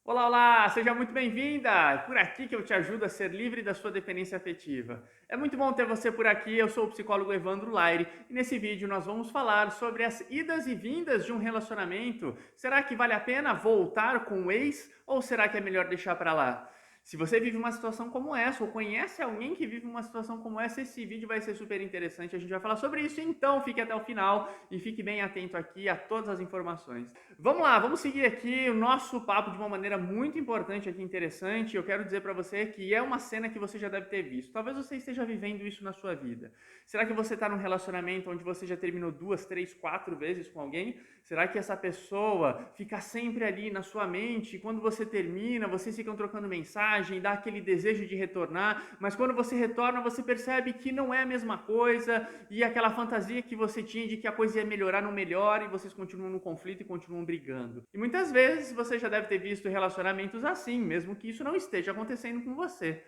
Olá, olá! Seja muito bem-vinda! É por aqui que eu te ajudo a ser livre da sua dependência afetiva. É muito bom ter você por aqui, eu sou o psicólogo Evandro Laire e nesse vídeo nós vamos falar sobre as idas e vindas de um relacionamento. Será que vale a pena voltar com o ex ou será que é melhor deixar pra lá? Se você vive uma situação como essa ou conhece alguém que vive uma situação como essa, esse vídeo vai ser super interessante. A gente vai falar sobre isso, então fique até o final e fique bem atento aqui a todas as informações. Vamos lá, vamos seguir aqui o nosso papo de uma maneira muito importante aqui, interessante. Eu quero dizer para você que é uma cena que você já deve ter visto. Talvez você esteja vivendo isso na sua vida. Será que você está num relacionamento onde você já terminou 2, 3, 4 vezes com alguém? Será que essa pessoa fica sempre ali na sua mente? E quando você termina, vocês ficam trocando mensagem, dá aquele desejo de retornar, mas quando você retorna, você percebe que não é a mesma coisa e aquela fantasia que você tinha de que a coisa ia melhorar não melhora e vocês continuam no conflito e continuam brigando. E muitas vezes você já deve ter visto relacionamentos assim, mesmo que isso não esteja acontecendo com você.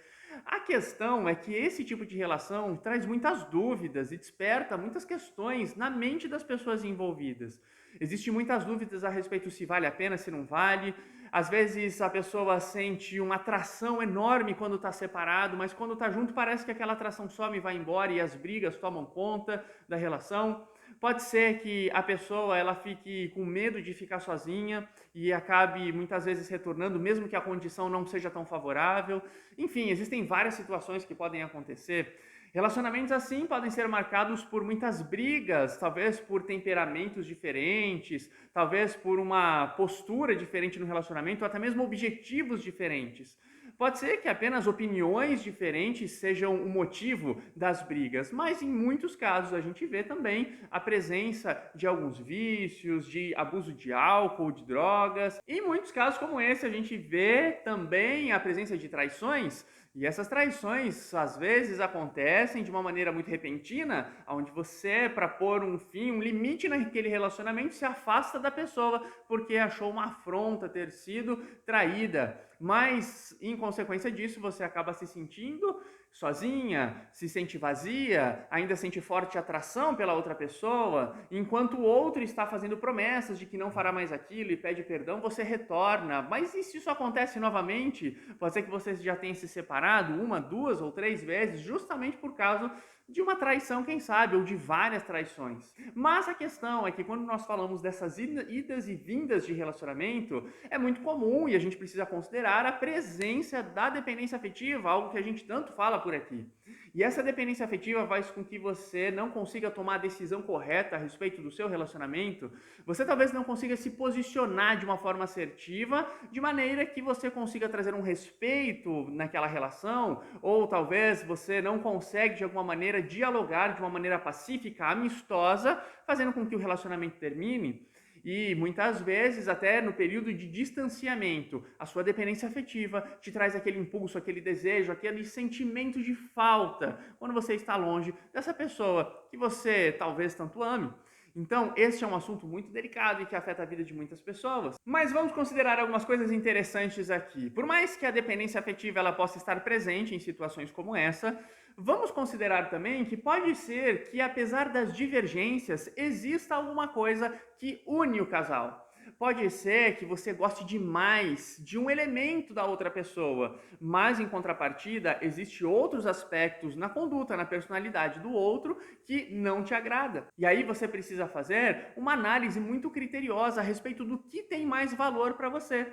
A questão é que esse tipo de relação traz muitas dúvidas e desperta muitas questões na mente das pessoas envolvidas. Existem muitas dúvidas a respeito se vale a pena, se não vale. Às vezes a pessoa sente uma atração enorme quando está separado, mas quando está junto parece que aquela atração some e vai embora e as brigas tomam conta da relação. Pode ser que a pessoa ela fique com medo de ficar sozinha e acabe muitas vezes retornando, mesmo que a condição não seja tão favorável. Enfim, existem várias situações que podem acontecer. Relacionamentos assim podem ser marcados por muitas brigas, talvez por temperamentos diferentes, talvez por uma postura diferente no relacionamento, ou até mesmo objetivos diferentes. Pode ser que apenas opiniões diferentes sejam o motivo das brigas, mas em muitos casos a gente vê também a presença de alguns vícios, de abuso de álcool, de drogas. E em muitos casos como esse a gente vê também a presença de traições. E essas traições, às vezes, acontecem de uma maneira muito repentina, onde você, para pôr um fim, um limite naquele relacionamento, se afasta da pessoa porque achou uma afronta ter sido traída. Mas, em consequência disso, você acaba se sentindo sozinha, se sente vazia, ainda sente forte atração pela outra pessoa, enquanto o outro está fazendo promessas de que não fará mais aquilo e pede perdão, você retorna. Mas e se isso acontece novamente? Pode ser que você já tenha se separado uma, duas ou três vezes, justamente por causa de uma traição, quem sabe, ou de várias traições. Mas a questão é que quando nós falamos dessas idas e vindas de relacionamento, é muito comum e a gente precisa considerar a presença da dependência afetiva, algo que a gente tanto fala por aqui. E essa dependência afetiva faz com que você não consiga tomar a decisão correta a respeito do seu relacionamento. Você talvez não consiga se posicionar de uma forma assertiva, de maneira que você consiga trazer um respeito naquela relação, ou talvez você não consegue de alguma maneira dialogar de uma maneira pacífica, amistosa, fazendo com que o relacionamento termine. E muitas vezes, até no período de distanciamento, a sua dependência afetiva te traz aquele impulso, aquele desejo, aquele sentimento de falta quando você está longe dessa pessoa que você talvez tanto ame. Então, este é um assunto muito delicado e que afeta a vida de muitas pessoas. Mas vamos considerar algumas coisas interessantes aqui. Por mais que a dependência afetiva ela possa estar presente em situações como essa, vamos considerar também que pode ser que, apesar das divergências, exista alguma coisa que une o casal. Pode ser que você goste demais de um elemento da outra pessoa, mas em contrapartida, existem outros aspectos na conduta, na personalidade do outro que não te agrada. E aí você precisa fazer uma análise muito criteriosa a respeito do que tem mais valor para você.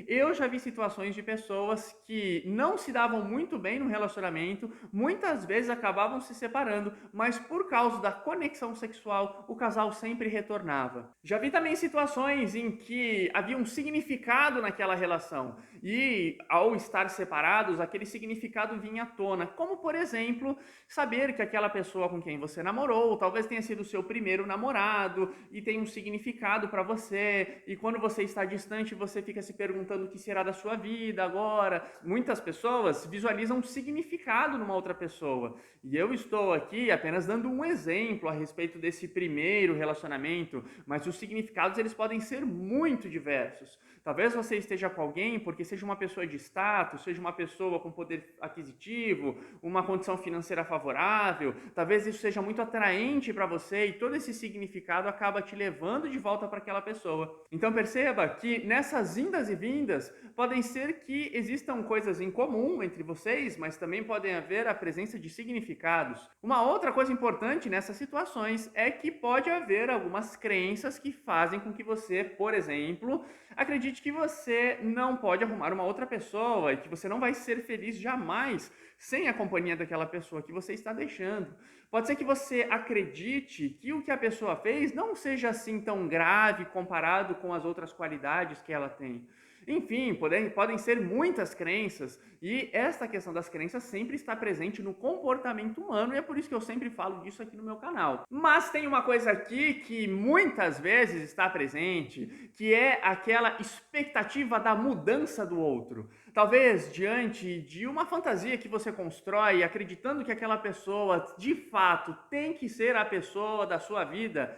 Eu já vi situações de pessoas que não se davam muito bem no relacionamento, muitas vezes acabavam se separando, mas por causa da conexão sexual, o casal sempre retornava. Já vi também situações em que havia um significado naquela relação e, ao estar separados, aquele significado vinha à tona, como por exemplo, saber que aquela pessoa com quem você namorou, talvez tenha sido o seu primeiro namorado e tem um significado para você, e quando você está distante, você fica se perguntando o que será da sua vida agora. Muitas pessoas visualizam um significado numa outra pessoa. E eu estou aqui apenas dando um exemplo a respeito desse primeiro relacionamento, mas os significados eles podem ser muito diversos. Talvez você esteja com alguém porque seja uma pessoa de status, seja uma pessoa com poder aquisitivo, uma condição financeira favorável, talvez isso seja muito atraente para você e todo esse significado acaba te levando de volta para aquela pessoa. Então perceba que nessas indas e vindas podem ser que existam coisas em comum entre vocês, mas também podem haver a presença de significados. Uma outra coisa importante nessas situações é que pode haver algumas crenças que fazem com que você, por exemplo, acredite que você não pode arrumar uma outra pessoa e que você não vai ser feliz jamais sem a companhia daquela pessoa que você está deixando. Pode ser que você acredite que o que a pessoa fez não seja assim tão grave comparado com as outras qualidades que ela tem. Enfim, podem ser muitas crenças e esta questão das crenças sempre está presente no comportamento humano e é por isso que eu sempre falo disso aqui no meu canal. Mas tem uma coisa aqui que muitas vezes está presente, que é aquela expectativa da mudança do outro. Talvez diante de uma fantasia que você constrói, acreditando que aquela pessoa de fato tem que ser a pessoa da sua vida,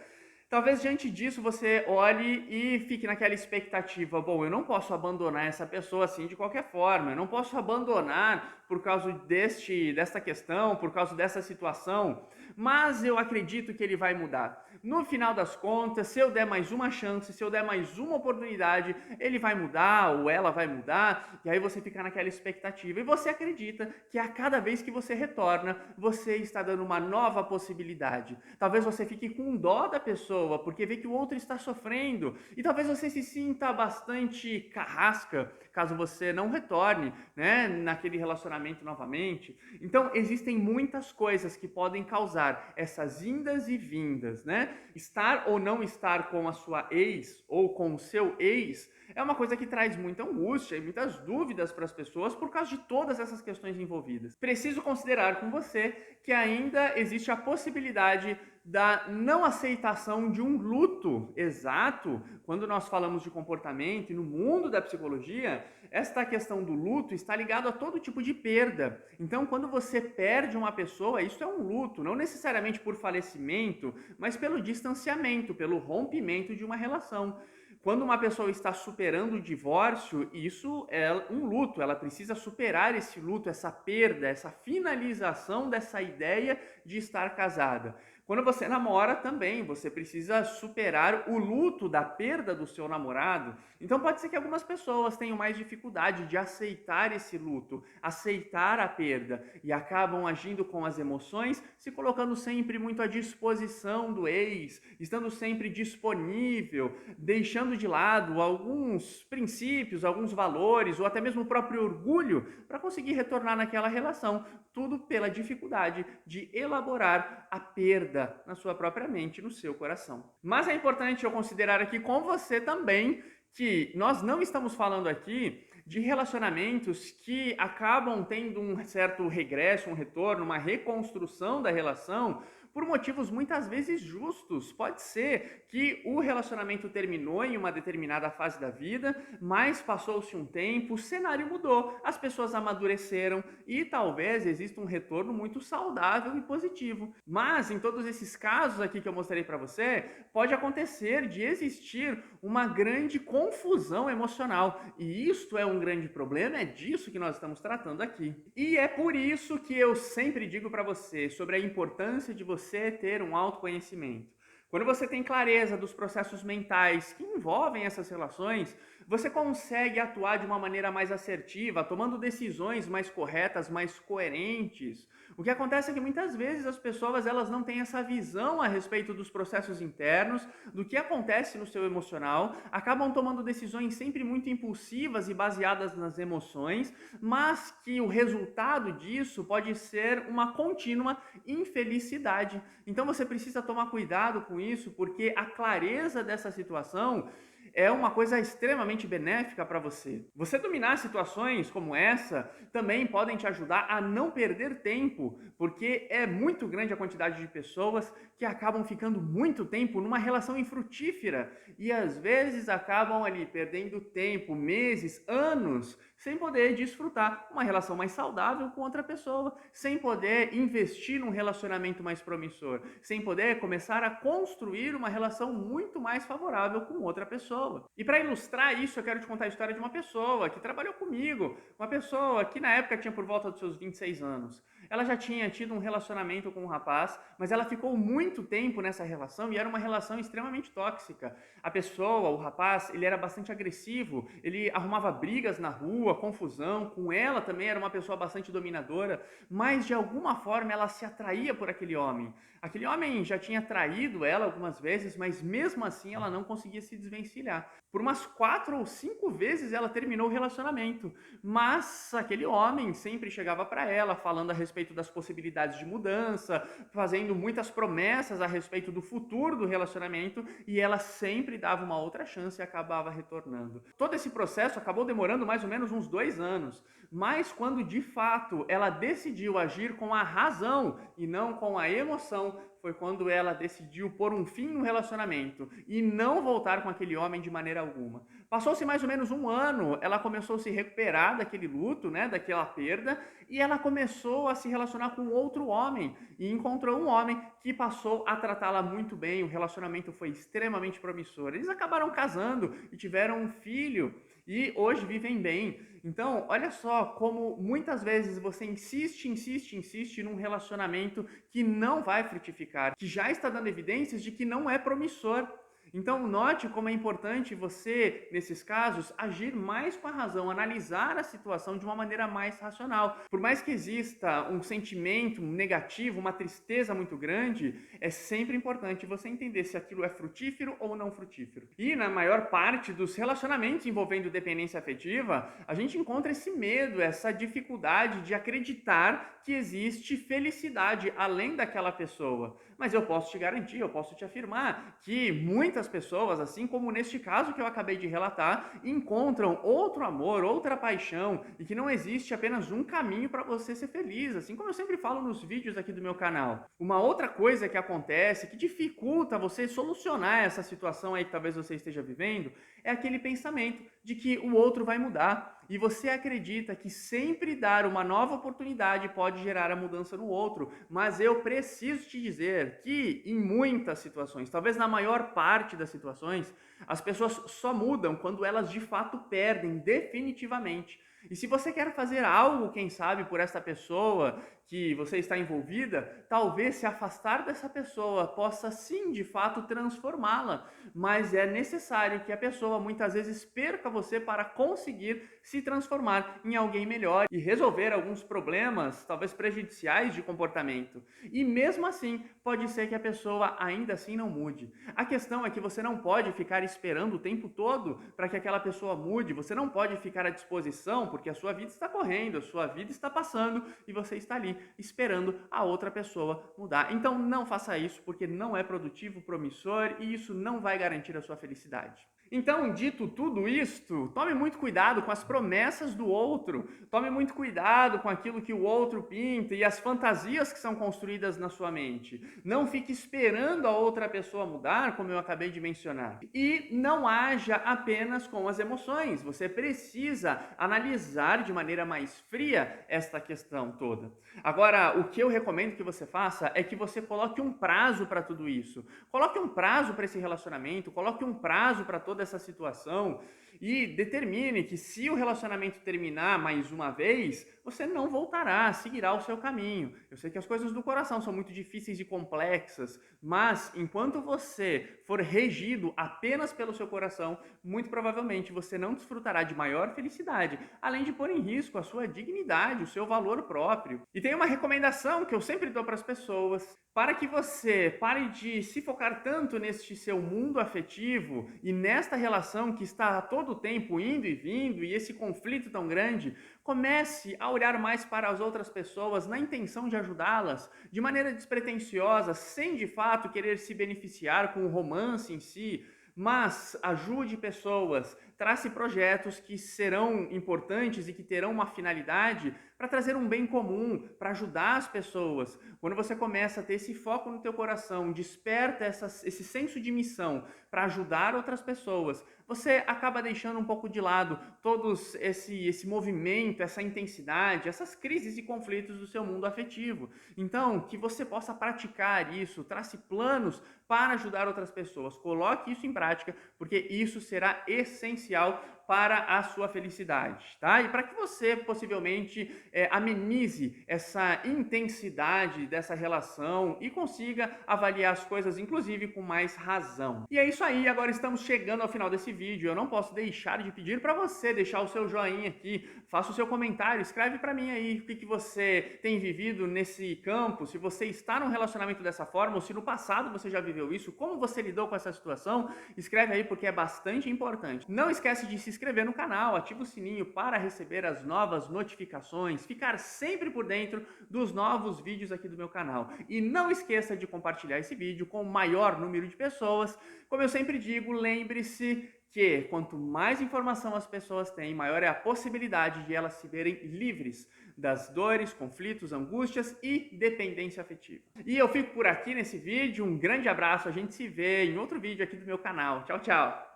talvez diante disso você olhe e fique naquela expectativa, bom, eu não posso abandonar essa pessoa assim de qualquer forma, eu não posso abandonar por causa desta questão, por causa dessa situação, mas eu acredito que ele vai mudar. No final das contas, se eu der mais uma chance, se eu der mais uma oportunidade, ele vai mudar ou ela vai mudar, e aí você fica naquela expectativa e você acredita que a cada vez que você retorna, você está dando uma nova possibilidade. Talvez você fique com dó da pessoa, porque vê que o outro está sofrendo, e talvez você se sinta bastante carrasca, caso você não retorne, né, naquele relacionamento novamente. Então, existem muitas coisas que podem causar essas indas e vindas, né? Estar ou não estar com a sua ex ou com o seu ex é uma coisa que traz muita angústia e muitas dúvidas para as pessoas por causa de todas essas questões envolvidas. Preciso considerar com você que ainda existe a possibilidade da não aceitação de um luto exato. Quando nós falamos de comportamento e no mundo da psicologia, esta questão do luto está ligado a todo tipo de perda. Então, quando você perde uma pessoa, isso é um luto, não necessariamente por falecimento, mas pelo distanciamento, pelo rompimento de uma relação. Quando uma pessoa está superando o divórcio, isso é um luto, ela precisa superar esse luto, essa perda, essa finalização dessa ideia de estar casada. Quando você namora também, você precisa superar o luto da perda do seu namorado. Então pode ser que algumas pessoas tenham mais dificuldade de aceitar esse luto, aceitar a perda e acabam agindo com as emoções, se colocando sempre muito à disposição do ex, estando sempre disponível, deixando de lado alguns princípios, alguns valores ou até mesmo o próprio orgulho para conseguir retornar naquela relação. Tudo pela dificuldade de elaborar a perda na sua própria mente, no seu coração. Mas é importante eu considerar aqui com você também que nós não estamos falando aqui de relacionamentos que acabam tendo um certo regresso, um retorno, uma reconstrução da relação por motivos muitas vezes justos. Pode ser que o relacionamento terminou em uma determinada fase da vida, mas passou-se um tempo, o cenário mudou, as pessoas amadureceram e talvez exista um retorno muito saudável e positivo. Mas em todos esses casos aqui que eu mostrei para você, pode acontecer de existir uma grande confusão emocional e isto é um grande problema, é disso que nós estamos tratando aqui. E é por isso que eu sempre digo para você sobre a importância de você ter um autoconhecimento. Quando você tem clareza dos processos mentais que envolvem essas relações, você consegue atuar de uma maneira mais assertiva, tomando decisões mais corretas, mais coerentes. O que acontece é que muitas vezes as pessoas elas não têm essa visão a respeito dos processos internos, do que acontece no seu emocional, acabam tomando decisões sempre muito impulsivas e baseadas nas emoções, mas que o resultado disso pode ser uma contínua infelicidade. Então você precisa tomar cuidado com isso, porque a clareza dessa situação é uma coisa extremamente benéfica para você. Você dominar situações como essa também podem te ajudar a não perder tempo, porque é muito grande a quantidade de pessoas que acabam ficando muito tempo numa relação infrutífera e às vezes acabam ali perdendo tempo, meses, anos, sem poder desfrutar uma relação mais saudável com outra pessoa, sem poder investir num relacionamento mais promissor, sem poder começar a construir uma relação muito mais favorável com outra pessoa. E para ilustrar isso, eu quero te contar a história de uma pessoa que trabalhou comigo, uma pessoa que na época tinha por volta dos seus 26 anos. Ela já tinha tido um relacionamento com um rapaz, mas ela ficou muito tempo nessa relação e era uma relação extremamente tóxica. A pessoa, o rapaz, ele era bastante agressivo, ele arrumava brigas na rua, confusão, com ela também era uma pessoa bastante dominadora, mas de alguma forma ela se atraía por aquele homem. Aquele homem já tinha traído ela algumas vezes, mas mesmo assim ela não conseguia se desvencilhar. Por umas 4 ou 5 vezes ela terminou o relacionamento, mas aquele homem sempre chegava para ela falando a respeito das possibilidades de mudança, fazendo muitas promessas a respeito do futuro do relacionamento, e ela sempre dava uma outra chance e acabava retornando. Todo esse processo acabou demorando mais ou menos uns 2 anos, mas quando de fato ela decidiu agir com a razão e não com a emoção, foi quando ela decidiu pôr um fim no relacionamento e não voltar com aquele homem de maneira alguma. Passou-se mais ou menos um ano, ela começou a se recuperar daquele luto, né, daquela perda, e ela começou a se relacionar com outro homem e encontrou um homem que passou a tratá-la muito bem. O relacionamento foi extremamente promissor. Eles acabaram casando e tiveram um filho e hoje vivem bem. Então, olha só como muitas vezes você insiste num relacionamento que não vai frutificar, que já está dando evidências de que não é promissor. Então, note como é importante você, nesses casos, agir mais com a razão, analisar a situação de uma maneira mais racional. Por mais que exista um sentimento negativo, uma tristeza muito grande, é sempre importante você entender se aquilo é frutífero ou não frutífero. E na maior parte dos relacionamentos envolvendo dependência afetiva, a gente encontra esse medo, essa dificuldade de acreditar que existe felicidade além daquela pessoa. Mas eu posso te garantir, eu posso te afirmar que muitas pessoas, assim como neste caso que eu acabei de relatar, encontram outro amor, outra paixão e que não existe apenas um caminho para você ser feliz, assim como eu sempre falo nos vídeos aqui do meu canal. Uma outra coisa que acontece, que dificulta você solucionar essa situação aí que talvez você esteja vivendo, é aquele pensamento de que o outro vai mudar e você acredita que sempre dar uma nova oportunidade pode gerar a mudança no outro, mas eu preciso te dizer que em muitas situações, talvez na maior parte das situações, as pessoas só mudam quando elas de fato perdem definitivamente. E se você quer fazer algo, quem sabe, por essa pessoa que você está envolvida, talvez se afastar dessa pessoa possa sim, de fato, transformá-la. Mas é necessário que a pessoa muitas vezes perca você para conseguir se transformar em alguém melhor e resolver alguns problemas, talvez prejudiciais de comportamento. E mesmo assim, pode ser que a pessoa ainda assim não mude. A questão é que você não pode ficar esperando o tempo todo para que aquela pessoa mude, você não pode ficar à disposição porque a sua vida está correndo, a sua vida está passando e você está ali esperando a outra pessoa mudar. Então não faça isso porque não é produtivo, promissor e isso não vai garantir a sua felicidade. Então, dito tudo isto, tome muito cuidado com as promessas do outro, tome muito cuidado com aquilo que o outro pinta e as fantasias que são construídas na sua mente. Não fique esperando a outra pessoa mudar, como eu acabei de mencionar. E não haja apenas com as emoções, você precisa analisar de maneira mais fria esta questão toda. Agora, o que eu recomendo que você faça é que você coloque um prazo para tudo isso. Coloque um prazo para esse relacionamento, coloque um prazo para toda essa situação e determine que se o relacionamento terminar mais uma vez, você não voltará, seguirá o seu caminho. Eu sei que as coisas do coração são muito difíceis e complexas, mas enquanto você for regido apenas pelo seu coração, muito provavelmente você não desfrutará de maior felicidade, além de pôr em risco a sua dignidade, o seu valor próprio. E tem uma recomendação que eu sempre dou para as pessoas, para que você pare de se focar tanto neste seu mundo afetivo e nesta relação que está a todo tempo indo e vindo e esse conflito tão grande, comece a olhar mais para as outras pessoas na intenção de ajudá-las, de maneira despretensiosa, sem de fato querer se beneficiar com o romance em si, mas ajude pessoas, trace projetos que serão importantes e que terão uma finalidade para trazer um bem comum, para ajudar as pessoas. Quando você começa a ter esse foco no teu coração, desperta esse senso de missão para ajudar outras pessoas, você acaba deixando um pouco de lado todos esse movimento, essa intensidade, essas crises e conflitos do seu mundo afetivo. Então, que você possa praticar isso, trace planos para ajudar outras pessoas. Coloque isso em prática, porque isso será essencial para a sua felicidade, tá? E para que você possivelmente amenize essa intensidade dessa relação e consiga avaliar as coisas, inclusive, com mais razão. E é isso aí, agora estamos chegando ao final desse vídeo. Eu não posso deixar de pedir para você deixar o seu joinha aqui, faça o seu comentário, escreve para mim aí o que você tem vivido nesse campo, se você está num relacionamento dessa forma, ou se no passado você já viveu isso, como você lidou com essa situação, escreve aí porque é bastante importante. Não esquece de se inscrever no canal, ativa o sininho para receber as novas notificações, ficar sempre por dentro dos novos vídeos aqui do meu canal. E não esqueça de compartilhar esse vídeo com o maior número de pessoas. Como eu sempre digo, lembre-se que quanto mais informação as pessoas têm, maior é a possibilidade de elas se verem livres das dores, conflitos, angústias e dependência afetiva. E eu fico por aqui nesse vídeo, um grande abraço, a gente se vê em outro vídeo aqui do meu canal. Tchau, tchau!